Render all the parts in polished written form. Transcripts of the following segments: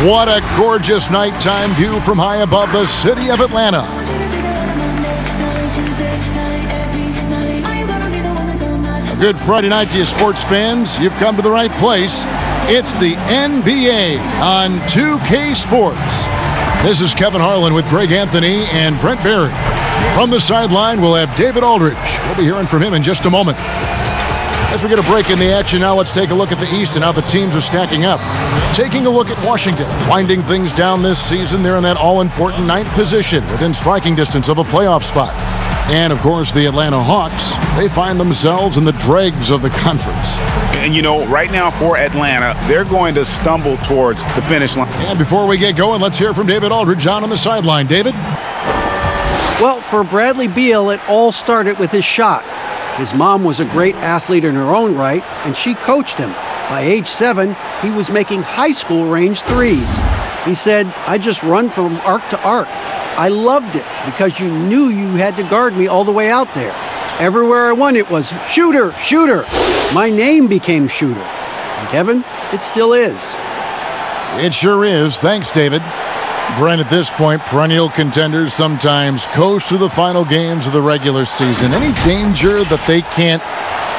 What a gorgeous nighttime view from high above the city of Atlanta. A good Friday night to you sports fans. You've come to the right place. It's the NBA on 2K Sports. This is Kevin Harlan with Greg Anthony and Brent Barry. From the sideline, we'll have David Aldridge. We'll be hearing from him in just a moment. As we get a break in the action now, let's take a look at the East and how the teams are stacking up. Taking a look at Washington, winding things down this season. They're in that all-important 9th position within striking distance of a playoff spot. And, of course, the Atlanta Hawks, they find themselves in the dregs of the conference. And, you know, right now for Atlanta, they're going to stumble towards the finish line. And before we get going, let's hear from David Aldridge on the sideline. David? Well, for Bradley Beal, it all started with his shot. His mom was a great athlete in her own right, and she coached him. By age 7, he was making high school range threes. He said, "I just run from arc to arc. I loved it because you knew you had to guard me all the way out there. Everywhere I went, it was shooter, shooter. My name became Shooter. And Kevin, it still is." It sure is. Thanks, David. Brent, at this point, perennial contenders sometimes coast to the final games of the regular season. Any danger that they can't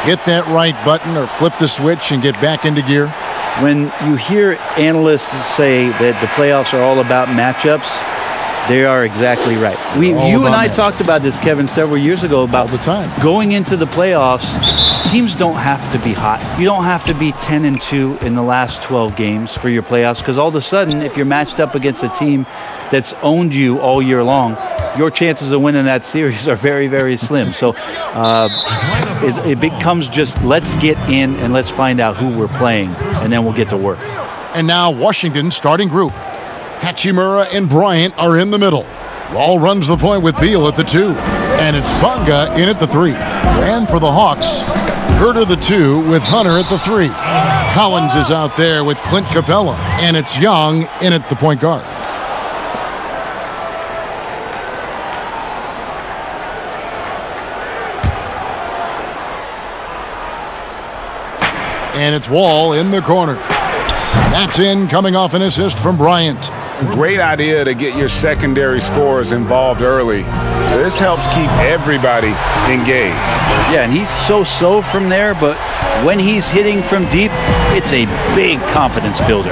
hit that right button or flip the switch and get back into gear? When you hear analysts say that the playoffs are all about matchups, they are exactly right. You and I talked about this, Kevin, several years ago about all the time. Going into the playoffs, teams don't have to be hot. You don't have to be 10-2 in the last 12 games for your playoffs, because all of a sudden, if you're matched up against a team that's owned you all year long, your chances of winning that series are very, very slim. So it becomes just let's get in and let's find out who we're playing, and then we'll get to work. And now Washington's starting group. Hachimura and Bryant are in the middle. Wall runs the point with Beal at the 2. And it's Bonga in at the 3. And for the Hawks, Herter the 2 with Hunter at the 3. Collins is out there with Clint Capella. And it's Young in at the point guard. And it's Wall in the corner. That's in, coming off an assist from Bryant. Great idea to get your secondary scorers involved early. This helps keep everybody engaged. Yeah, and he's so-so from there, but when he's hitting from deep, it's a big confidence builder.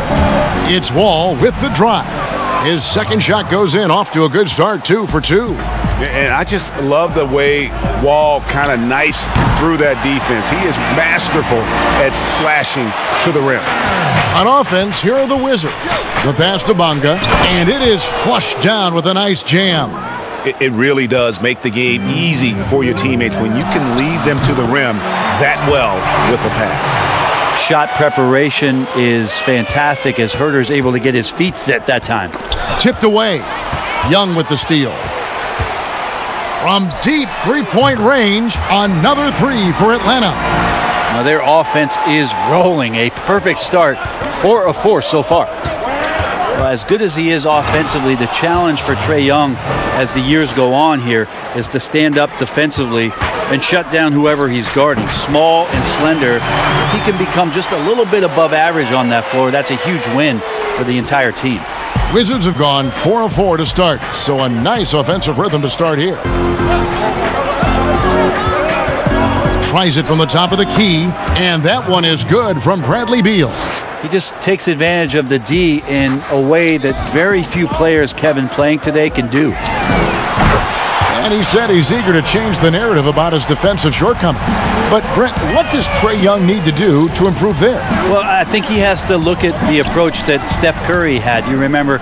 It's Wall with the drive. His second shot goes in, off to a good start, 2 for 2. And I just love the way Wall kind of knifes through that defense. He is masterful at slashing to the rim. On offense, here are the Wizards. The pass to Bonga, and it is flushed down with a nice jam. It really does make the game easy for your teammates when you can lead them to the rim that well with a pass. Shot preparation is fantastic as Herter's able to get his feet set that time. Tipped away. Young with the steal. From deep three-point range, another 3 for Atlanta. Now their offense is rolling. A perfect start. 4 of 4 so far. Well, as good as he is offensively, the challenge for Trae Young as the years go on here is to stand up defensively and shut down whoever he's guarding. Small and slender. If he can become just a little bit above average on that floor, that's a huge win for the entire team. Wizards have gone 4 of 4 to start, so a nice offensive rhythm to start here. Tries it from the top of the key, and that one is good from Bradley Beal. He just takes advantage of the D in a way that very few players, Kevin, playing today can do. And he said he's eager to change the narrative about his defensive shortcomings. But, Brent, what does Trae Young need to do to improve there? Well, I think he has to look at the approach that Steph Curry had. You remember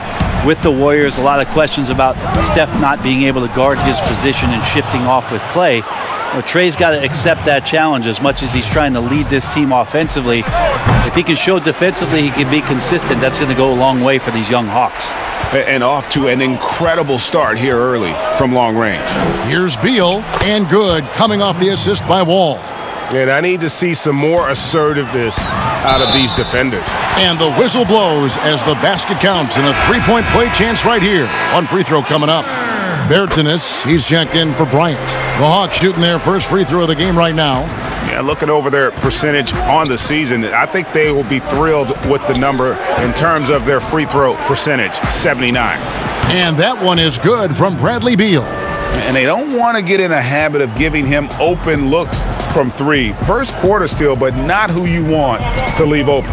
with the Warriors, a lot of questions about Steph not being able to guard his position and shifting off with Clay. Well, Trae's got to accept that challenge as much as he's trying to lead this team offensively. If he can show defensively he can be consistent, that's going to go a long way for these young Hawks. And off to an incredible start here early from long range. Here's Beal, and good, coming off the assist by Wall. And I need to see some more assertiveness out of these defenders. And the whistle blows as the basket counts, and a three-point play chance right here. One free throw coming up. Bertinus, he's checked in for Bryant. The Hawks shooting their first free throw of the game right now. Yeah, looking over their percentage on the season, I think they will be thrilled with the number in terms of their free throw percentage, 79. And that one is good from Bradley Beal. And they don't want to get in a habit of giving him open looks from three. First quarter still, but not who you want to leave open.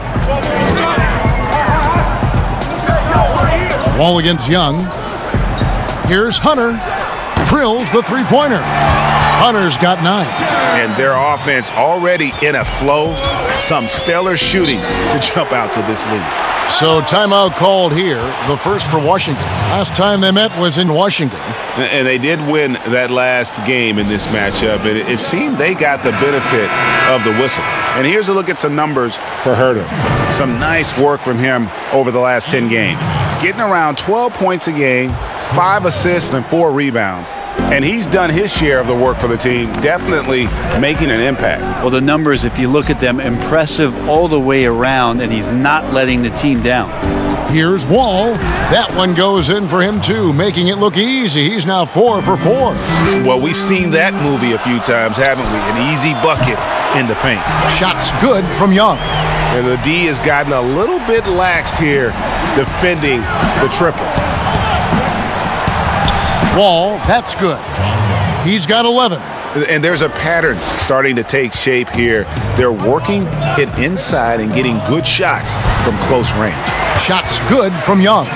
Wall against Young. Here's Hunter. Drills the three-pointer. Hunter's got 9. And their offense already in a flow. Some stellar shooting to jump out to this lead. So timeout called here, the first for Washington. Last time they met was in Washington. And they did win that last game in this matchup. It seemed they got the benefit of the whistle. And here's a look at some numbers for Herter. Some nice work from him over the last 10 games. Getting around 12 points a game, 5 assists, and 4 rebounds. And he's done his share of the work for the team, definitely making an impact. Well, the numbers, if you look at them, impressive all the way around, and he's not letting the team down. Here's Wall. That one goes in for him, too, making it look easy. He's now 4 for 4. Well, we've seen that movie a few times, haven't we? An easy bucket in the paint. Shot's good from Young. And the D has gotten a little bit laxed here defending the triple. Wall, that's good. He's got 11. And there's a pattern starting to take shape here. They're working it inside and getting good shots from close range. Shot's good from Young.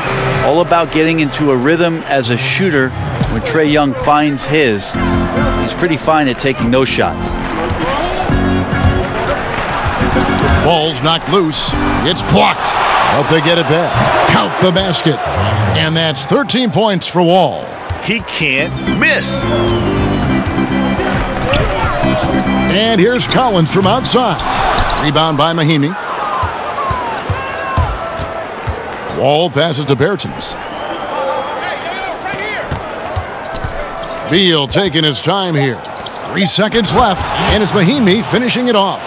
All about getting into a rhythm as a shooter. When Trae Young finds his, he's pretty fine at taking those shots. Ball's knocked loose. It's blocked. But they get it back. Count the basket. And that's 13 points for Wall. He can't miss. And here's Collins from outside. Rebound by Mahimi. Wall passes to Bertens. Beal taking his time here. 3 seconds left, and it's Mahimi finishing it off.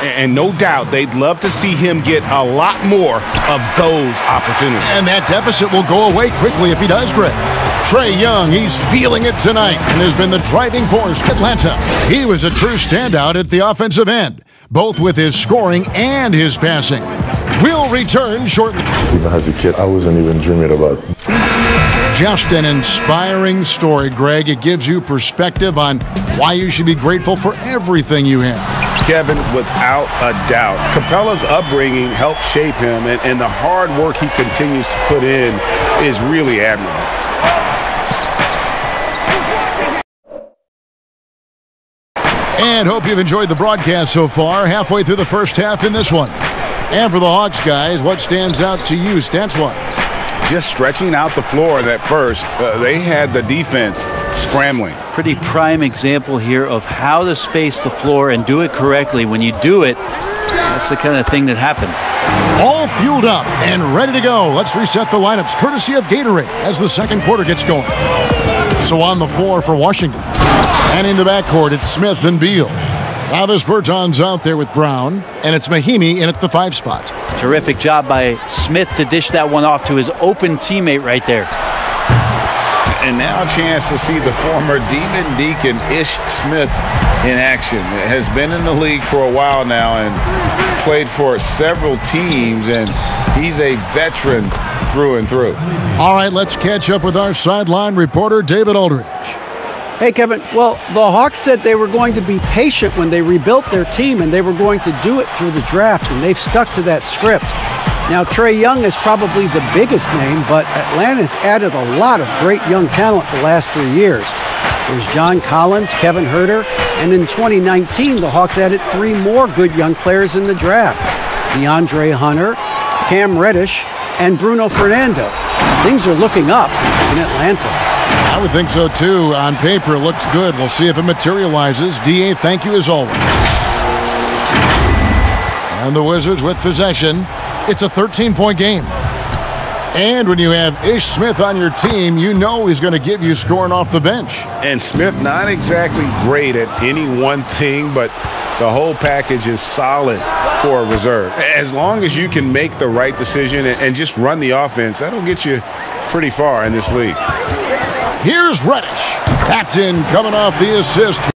And no doubt they'd love to see him get a lot more of those opportunities. And that deficit will go away quickly if he does, Greg. Trae Young, he's feeling it tonight and has been the driving force for Atlanta. He was a true standout at the offensive end, both with his scoring and his passing. We'll return shortly. Even as a kid, I wasn't even dreaming about it. Just an inspiring story, Greg. It gives you perspective on why you should be grateful for everything you have. Kevin, without a doubt, Capella's upbringing helped shape him, and the hard work he continues to put in is really admirable. And hope you've enjoyed the broadcast so far, halfway through the first half in this one. And for the Hawks, guys, what stands out to you stats-wise? Just stretching out the floor that first. They had the defense scrambling. Pretty prime example here of how to space the floor and do it correctly. When you do it, that's the kind of thing that happens. All fueled up and ready to go. Let's reset the lineups courtesy of Gatorade as the second quarter gets going. So on the floor for Washington. And in the backcourt, it's Smith and Beal. Davis Bertans out there with Brown, and it's Mahimi in at the 5 spot. Terrific job by Smith to dish that one off to his open teammate right there. And now a chance to see the former Demon Deacon Ish Smith in action. Has been in the league for a while now and played for several teams, and he's a veteran through and through. All right, let's catch up with our sideline reporter, David Aldridge. Hey, Kevin. Well, the Hawks said they were going to be patient when they rebuilt their team, and they were going to do it through the draft, and they've stuck to that script. Now, Trae Young is probably the biggest name, but Atlanta's added a lot of great young talent the last 3 years. There's John Collins, Kevin Herter, and in 2019, the Hawks added 3 more good young players in the draft. DeAndre Hunter, Cam Reddish, and Bruno Fernando. Things are looking up in Atlanta. I would think so, too. On paper, it looks good. We'll see if it materializes. D.A., thank you as always. And the Wizards with possession. It's a 13-point game. And when you have Ish Smith on your team, you know he's going to give you scoring off the bench. And Smith not exactly great at any one thing, but the whole package is solid for a reserve. As long as you can make the right decision and just run the offense, that'll get you pretty far in this league. Here's Reddish. That's in, coming off the assist.